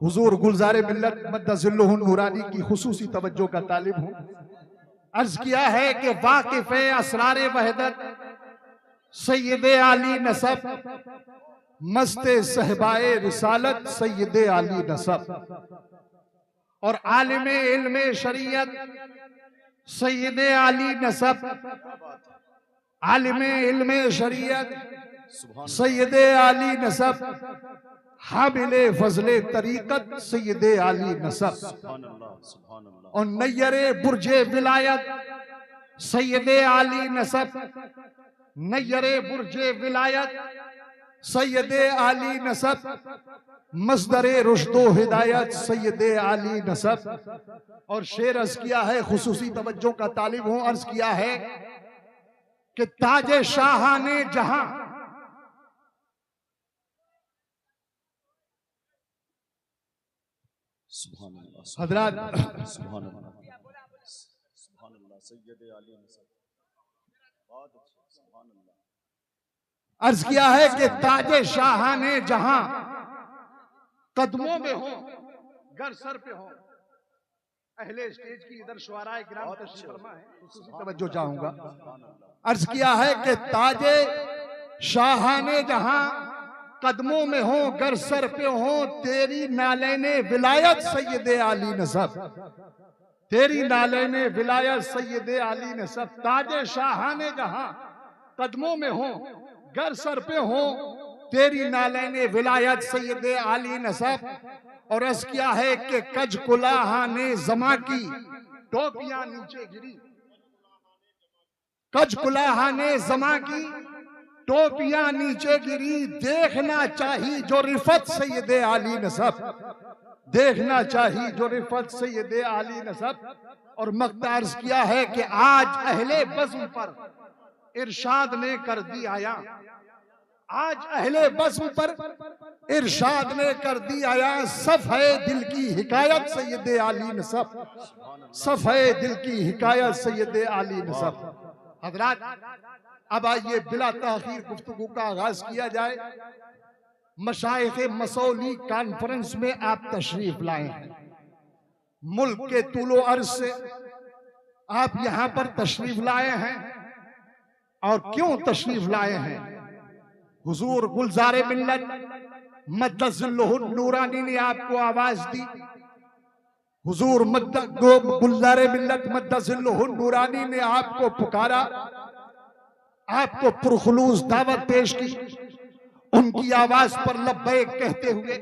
हुजूर गुलजार मिल्लत मद्दज़िल्लुहुन नूरानी की खुसूसी तवज्जो का तालिब हूँ। अर्ज किया है कि वाकिफ़ असरार वहदत सैयदे आली नसब, मस्ते सहबाए रिसालत सैयदे आली नसब, और आलिमे इल्मे शरीयत सैयदे आली नसब, आलिमे इल्मे शरीयत सैयदे आली नसब, हामिले फजले तरीकत सैयदे आली नसब, और नैयरे बुर्जे विलायत सैयदे आली नसब, नैयरे बुर्जे विलायत सैयदे आली नसब, मस्दरे रुश्दो हिदायत सैयदे आली नसब। और शेर अर्ज किया है, खुसूसी तवज्जो का तालिब हूं, अर्ज किया है कि ताजे शाहाने जहां हजरात अर्ज किया है कि ताजे शाहाने जहां कदमों में हो गर सर पे हो। अहले स्टेज की इधर शुआराए किराम तशरीफ फरमा है, खुसूसी तवज्जो चाहूंगा। अर्ज किया है कि ताजे शाहाने जहां कदमों में हो गर सर पे हो, तेरी नालैने विलायत सैयदे आली नसब, तेरी नालैने विलायत सैयदे आली नसब। ताजे शाहाने जहां कदमों में हो गर सर पे हो, तेरी नालैने विलायत सैयदे आली नसब। और अर्ज किया है कि कज कुलाहाने जमा की टोपियां नीचे गिरी, कज कुलाहाने जमा की टोपियां नीचे गिरी, देखना चाहिए जो रिफत सैयदे आली नसब, देखना चाहिए जो रिफत सैयदे आली नसब। और मक्ता अर्ज किया है कि आज अहले बज़्म पर इरशाद ने कर दी आया, आज अहले बज़्म पर इरशाद ने कर दी आया, सफ़े दिल की हिकायत सैयदे आली नसब, सफ़े दिल की हिकायत सैयदे आली नसब। हज़रात, अब आइए बिला ताखीर गुफ्तगू का आगाज किया जाए। मशाइख़े मसौली कॉन्फ्रेंस में आप तशरीफ लाए हैं, मुल्क के तूलो अर्ज से आप यहां पर तशरीफ लाए हैं। और क्यों तशरीफ लाए हैं? हुजूर गुलजार मिल्लत मद्दज़िल्लुहुन नूरानी ने आपको आवाज दी, हुजूर गुलजार मिल्लत मद्दज़िल्लुहुन नूरानी ने आपको पुकारा, आपको पुरखुलूस दावत पेश की। उनकी आवाज पर लब्बैक कहते हुए,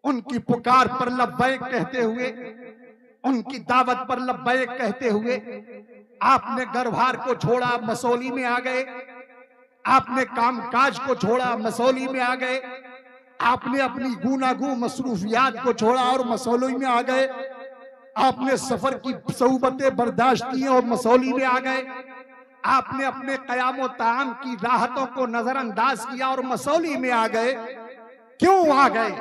उनकी पुकार पर लब्बैक कहते हुए, उनकी दावत पर लब्बैक कहते हुए आपने घरबार को छोड़ा, मसौली में आ गए। आपने कामकाज को छोड़ा, मसौली में आ गए। आपने अपनी गूनागू मसरूफियात को छोड़ा और मसौली में आ गए। आपने सफर की सऊबतें बर्दाश्त की और मसौली में आ गए। आपने अपने कयाम ताम की राहतों को नजरअंदाज किया और मसौली में आ गए। क्यों आ गए?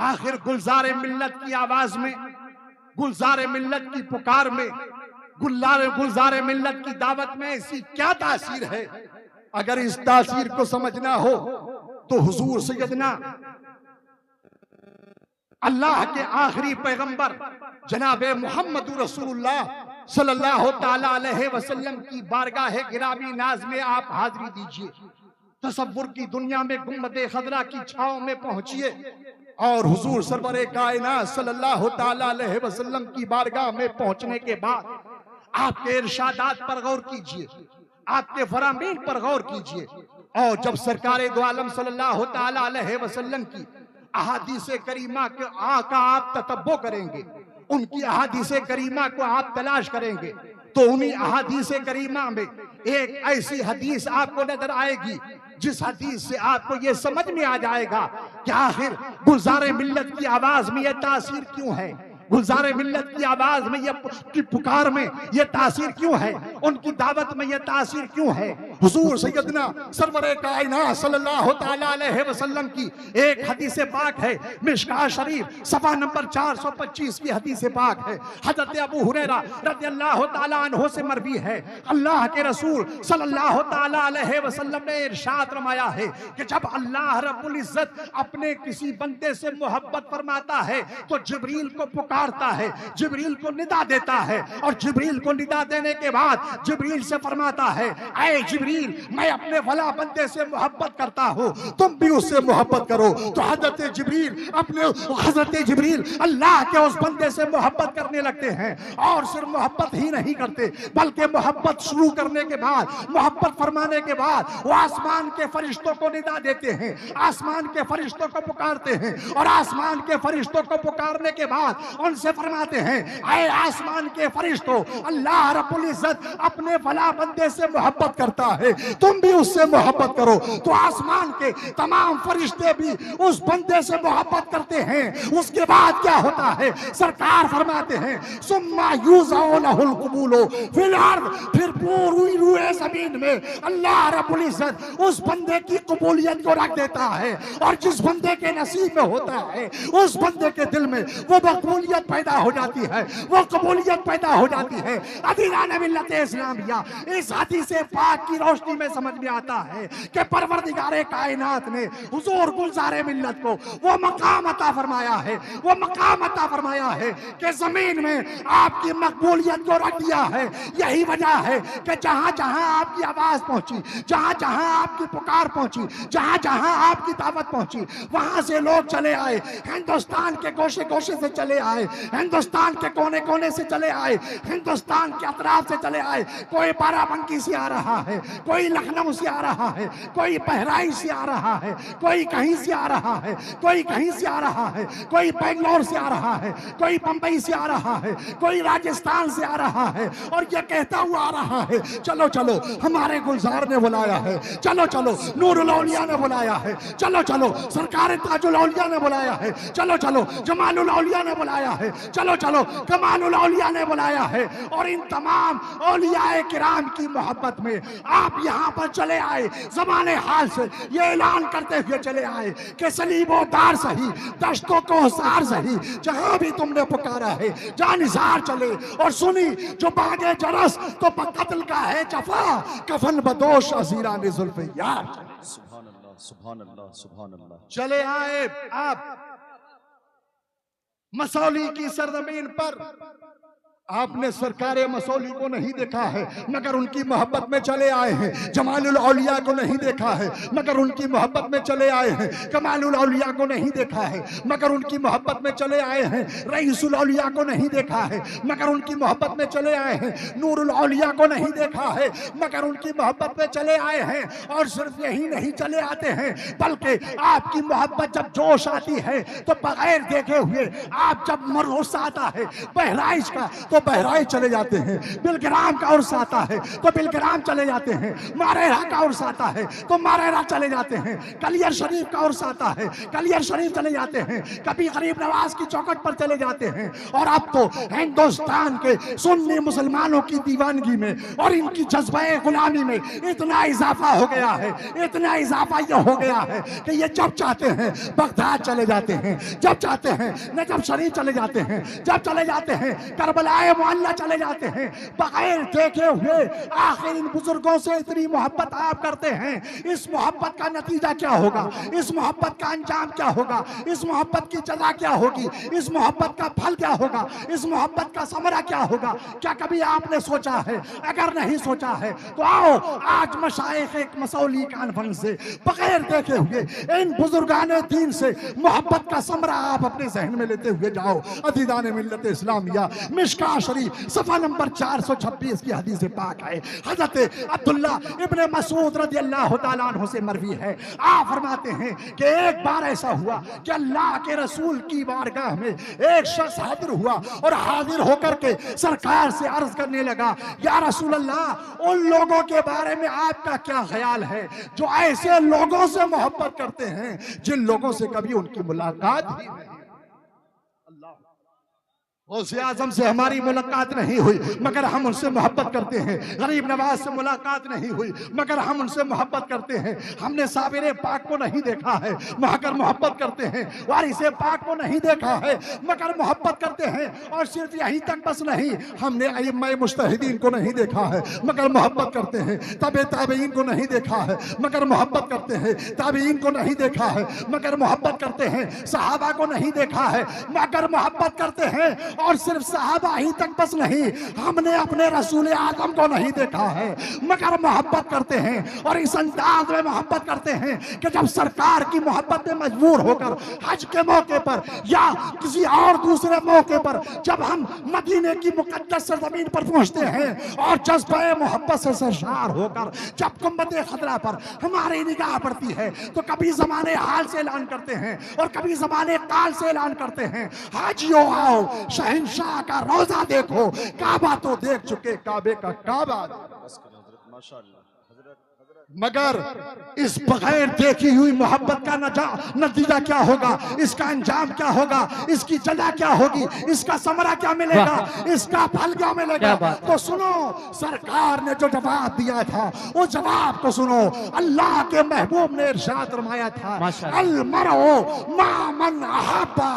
आखिर गुलजार मिल्लत की आवाज में, गुलजार मिल्लत की पुकार में, गुलजार मिल्लत की दावत में ऐसी क्या तासीर है? अगर इस तासीर को समझना हो तो हुजूर सैयदना अल्लाह के आखिरी पैगंबर जनाबे मोहम्मद रसूलुल्लाह सल्लल्लाहु ताला अलैहि वसल्लम की बारगाह गिरामी नाज में आप हाजिरी दीजिए। तसव्वुर की दुनिया में गुम्बदे खजरा की छांव में पहुंचिए और हुजूर सरवरे कायनात सल्लल्लाहु ताला अलैहि वसल्लम की बारगाह में पहुंचने के बाद आपके इरशादात पर गौर कीजिए, आपके फरामीन पर गौर कीजिए। और जब सरकारे दो आलम सल्लल्लाहु ताला अलैहि वसल्लम की अहादीसे करीमा के का आप ततब्बो करेंगे, उनकी अहादीसे करीमा को आप तलाश करेंगे, तो उन्हीं अहादीसे करीमा में एक ऐसी हदीस आपको नजर आएगी जिस हदीस से आपको ये समझ में आ जाएगा कि आखिर गुलजार मिल्लत की आवाज में ये तासीर क्यों है, गुलजार मिल्लत की आवाज में ये की पुकार में ये तासीर क्यों है, उनकी दावत में ये तासीर क्यों है। हुजूर सैयदना सरवरे कायनात सल्लल्लाहु तआला अलैहि वसल्लम की एक हदीस पाक है, मिशकात शरीफ सफ़ा नंबर 425 की हदीस पाक है। हजरत अबू हुरैरा रज़ियल्लाहु तआला अन्हु से मरवी है, अल्लाह के रसूल सल्लल्लाहु तआला अलैहि वसल्लम ने इरशाद फरमाया है कि जब अल्लाह रब्बुल इज्जत अपने किसी बंदे से मोहब्बत फरमाता है तो जिब्रील को पुकारता है, जिब्रील को निदा देता है, और जिब्रील को निदा देने के बाद जिब्रील से फरमाता है, ऐ जिब्रील, मैं अपने भला बंदे से मोहब्बत करता हूँ, तुम भी उससे मोहब्बत करो। तो हजरत जिब्रील अल्लाह के उस बंदे से मोहब्बत करने लगते हैं, और सिर्फ मोहब्बत ही नहीं करते बल्कि मोहब्बत शुरू करने के बाद, मोहब्बत फरमाने के बाद वो आसमान के फरिश्तों को निदा देते हैं, आसमान के फरिश्तों को पुकारते हैं, और आसमान के फरिश्तों को पुकारने के बाद उनसे फरमाते हैं, ऐ आसमान के फरिश्तों, अल्लाह रब्बुल इज्जत अपने भला बंदे से मोहब्बत करता है, तुम भी उससे मोहब्बत करो। तो आसमान के तमाम फरिश्ते भी उस बंदे से मोहब्बत करते हैं। उसके बाद क्या होता है, सरकार फरमाते हैं, सुम्मा यूज़ाउलहुल कबूलो फिल अर्द, फिर पूरी रूए जमीन में अल्लाह रब्बुल इज्जत उस बंदे की कबूलियत को रख देता है, और जिस बंदे के नसीब में होता है उस बंदे के दिल में वो कबूलियत पैदा हो जाती है, वो कबूलियत पैदा हो जाती है। अदीनान मिल्लत इस्लामिया, इस हदीस पाक की रोशनी में समझ में आता है कि परवरदिगारे कायनात ने हुजूर गुलजारे मिल्लत को वो मकाम अता फरमाया है, वो मकाम अता फरमाया है कि जमीन में आपकी मकबूलियत को रख दिया है। यही वजह है कि जहां जहां आपकी आवाज पहुंची, जहां जहां आपकी पुकार पहुंची, जहां जहां आपकी दावत पहुंची, वहां से लोग चले आए, हिंदुस्तान के गोशे गोशे से चले आए, हिंदुस्तान के कोने कोने से चले आए, हिंदुस्तान के अतराफ से चले आए। कोई बाराबंकी से आ रहा है, कोई लखनऊ से आ रहा है, कोई बहराइच से आ रहा है, कोई कहीं से आ रहा है, कोई कहीं से आ रहा है, कोई बेंगलोर से आ रहा है, कोई बंबई से आ रहा है, कोई राजस्थान से आ रहा है, और ये कहता हुआ आ रहा है, चलो चलो हमारे गुलजार ने बुलाया है, चलो चलो नूरुल औलिया ने बुलाया है, चलो चलो सरकार ताजुल औलिया ने बुलाया है, चलो चलो जमालुल औलिया ने बुलाया है, चलो चलो कमालुल औलिया ने बुलाया है। और इन तमाम औलियाए किराम की मोहब्बत में आप यहाँ पर चले आए, ज़माने हाल से ये ऐलान करते हुए चले आए कि सलीबो दार सही, दश्तों को सार सही, जहाँ भी तुमने पुकारा है जानिसार चले। और सुनी जो बागे जरस तो कत्ल का है जफा, कफन बदोश अजीरा ने जुल्फ़े यार। सुभान अल्लाह, सुभान अल्लाह, सुभान अल्लाह। चले आए आप मसौली की सरजमीन पर, आपने सरकारे मसौली को नहीं देखा है मगर उनकी मोहब्बत में चले आए हैं। जमालुल औलिया को नहीं देखा है मगर उनकी मोहब्बत में चले आए हैं। कमालुल औलिया को नहीं देखा है मगर उनकी मोहब्बत में चले आए हैं। रईसुल औलिया को नहीं देखा है मगर उनकी मोहब्बत में चले आए हैं। नूरुल औलिया को नहीं देखा है मगर उनकी मोहब्बत में चले आए हैं। और सिर्फ यही नहीं चले आते हैं बल्कि आपकी मोहब्बत जब जोश आती है तो बगैर देखे हुए आप जब मरहूस आता है बहराइच का तो बहराइच चले जाते हैं, बिलग्राम का उर्स आता है तो बिलग्राम चले जाते हैं, मारेरा का उर्स आता है तो मारेरा चले जाते हैं, कलियर शरीफ का उर्स आता है कलियर शरीफ चले जाते हैं, कभी गरीब नवाज की चौखट पर चले जाते हैं। और अब तो हिंदुस्तान के सुन्नी मुसलमानों की दीवानगी में और इनकी जज्बे गुलामी में इतना इजाफा हो गया है, इतना इजाफा ये हो गया है कि ये जब चाहते हैं बगदाद चले जाते हैं, जब चाहते हैं नजफ शरीफ चले जाते हैं, जब चले जाते हैं करबला मोहल्ला चले जाते हैं बगैर देखे हुए। आखिर इन बुजुर्गों से इतनी मोहब्बत आप करते हैं, इस मोहब्बत का नतीजा क्या होगा, इस मोहब्बत का अंजाम क्या होगा, इस मोहब्बत की जजा क्या होगी, इस मोहब्बत का फल क्या होगा, इस मोहब्बत का समरा क्या होगा? क्या कभी आपने सोचा है? अगर नहीं सोचा है तो आओ आज मशाइख एक मसौली कॉन्फ्रेंस से बगैर देखे हुए इन बुजुर्गाने दीन से मोहब्बत का समरा आप अपने जहन में लेते हुए जाओ। अदीदान मिल्लत इस्लामिया मिशकात शरीफ सफा नंबर 426 की हदीस पाक है। हजरत अब्दुल्ला इब्ने मसूद रज़ियल्लाहु ताला अन्हु से मरवी है। आप फरमाते हैं कि एक बार ऐसा हुआ कि अल्लाह के रसूल की बारगाह में एक शख्स हाजिर हुआ और हाजिर होकर के सरकार से अर्ज करने लगा, या रसूल अल्लाह, उन लोगों के बारे में आपका क्या ख्याल है जो ऐसे लोगों से मोहब्बत करते हैं जिन लोगों से कभी उनकी मुलाकात ही नहीं। गौसे आजम से हमारी मुलाकात नहीं हुई मगर हम उनसे मोहब्बत करते हैं। गरीब नवाज से मुलाकात नहीं हुई मगर हम उनसे मोहब्बत करते हैं। हमने साबिर पाक को नहीं देखा है मगर मोहब्बत करते हैं। वारिस पाक को नहीं देखा है मगर मोहब्बत करते हैं। और सिर्फ यहीं तक बस नहीं, हमने अइम्मा मुज्तहिदीन को नहीं देखा है मगर मोहब्बत करते हैं। तबे ताबईन को नहीं देखा है मगर मोहब्बत करते हैं। ताबईन को नहीं देखा है मगर मोहब्बत करते हैं। सहाबा को नहीं देखा है मगर मोहब्बत करते हैं। और सिर्फ सहाबा ही तक बस नहीं, हमने अपने रसूल आदम को नहीं देखा है मगर मोहब्बत करते हैं। और इस अंदाज में मोहब्बत करते हैं कि जब सरकार की मोहब्बत में मजबूर होकर हज के मौके पर या किसी और दूसरे मौके पर जब हम मदीने की मुकद्दस सरजमीन पर पहुंचते हैं और जज्बे मोहब्बत से सरशार होकर जब गुंबद खतरा पर हमारी निगाह पड़ती है तो कभी जमाने हाल से ऐलान करते हैं और कभी जमाने काल से ऐलान करते हैं, हाजियो आओ शहंशाह का रोजा देखो, काबा तो देख चुके काबे का काबा। माशाअल्लाह हजरत मगर इस बगैर देखी हुई मोहब्बत का नतीजा क्या होगा, इसका अंजाम क्या होगा, इसकी जजा क्या होगी, इसका समरा क्या मिलेगा, इसका फल क्या मिलेगा। तो सुनो, सरकार ने जो जवाब दिया था वो जवाब को सुनो। अल्लाह के महबूब ने इरशाद फरमाया था, अल मरो मा मन अहब्बा,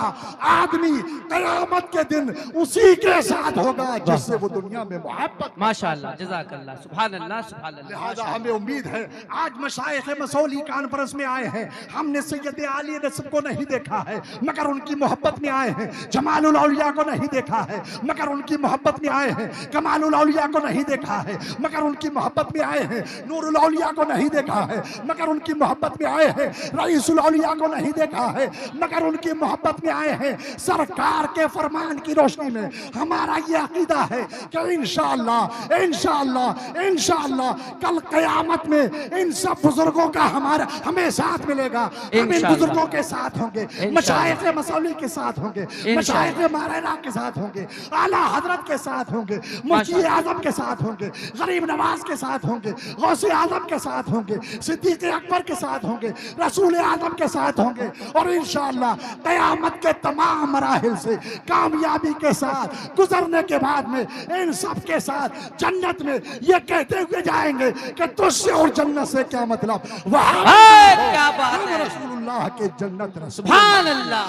आदमी कयामत के दिन उसी के साथ होगा जिससे वो दुनिया में मोहब्बत। माशाअल्लाह, जज़ाकल्लाह, सुभान अल्लाह, सुभान अल्लाह। लिहाजा हमें उम्मीद है आज मशाइख मसौली कॉन्फ्रेंस में आए हैं, हमने सैयद आली नस्ब को नहीं देखा है मगर उनकी मोहब्बत में आए हैं। जमालुल औलिया को नहीं देखा है मगर उनकी मोहब्बत में आए हैं। कमालुल औलिया को नहीं देखा है मगर उनकी मोहब्बत में आए हैं। नूरुल औलिया को नहीं देखा है मगर उनकी मोहब्बत में आए हैं। रईसुल औलिया को नहीं देखा है मगर उनकी मोहब्बत में आए हैं। सरकार के फरमान की रोशनी में हमारा ये अकीदा है कि इंशाअल्लाह इंशाअल्लाह इंशाअल्लाह कल क़यामत में इन सब बुजुर्गों का हमें साथ मिलेगा। हम इन बुजुर्गों के साथ होंगे, मशाइख मसौली के साथ होंगे, मशाइख मारेना के साथ होंगे, आला हजरत के साथ होंगे, मुफ्ती आजम के साथ होंगे, गरीब नवाज के साथ होंगे, गौसे आजम के साथ होंगे, सिद्दीक अकबर के साथ होंगे, रसूल आजम के साथ होंगे। और इंशाअल्लाह क़यामत के तमाम मराहिल से कामयाबी के साथ गुजरने के बाद में इन सब के साथ जन्नत में ये कहते हुए जाएंगे कि तुझसे और जन्नत से क्या मतलब, क्या बात है, रसूलुल्लाह के जन्नत सुभान अल्लाह,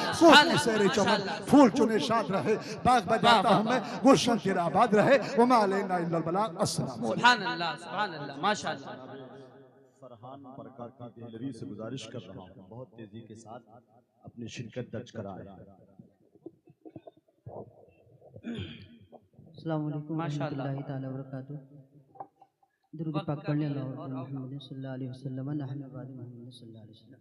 फूल चुने शाद रहे, बाग बजाता हूं मैं, गुलशन तेरा आबाद रहे, वमा अलैना इल्लल बलाग। अस्सलाम सुभान अल्लाह, सुभान अल्लाह, माशाअल्लाह। फरहान बरका की दिलरी से गुजारिश कर रहा हूँ बहुत तेजी के साथ अपनी शिरकत दर्ज कराएं। अस्सलाम वालेकुम रहमतुल्लाहि ताला व बरकातहू। दुरूद पाक पढ़ने अल्लाह मुहम्मद सल्लल्लाहु अलैहि वसल्लम नहनु बाद मुहम्मद सल्लल्लाहु अलैहि वसल्लम।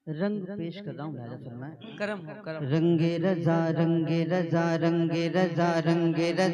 रंग पेश कर रहा हूँ, लिहाजा फरमाएं। करम हो, करम। रंगे रजा रंगे रजा रंगे रजा रंगे रजा।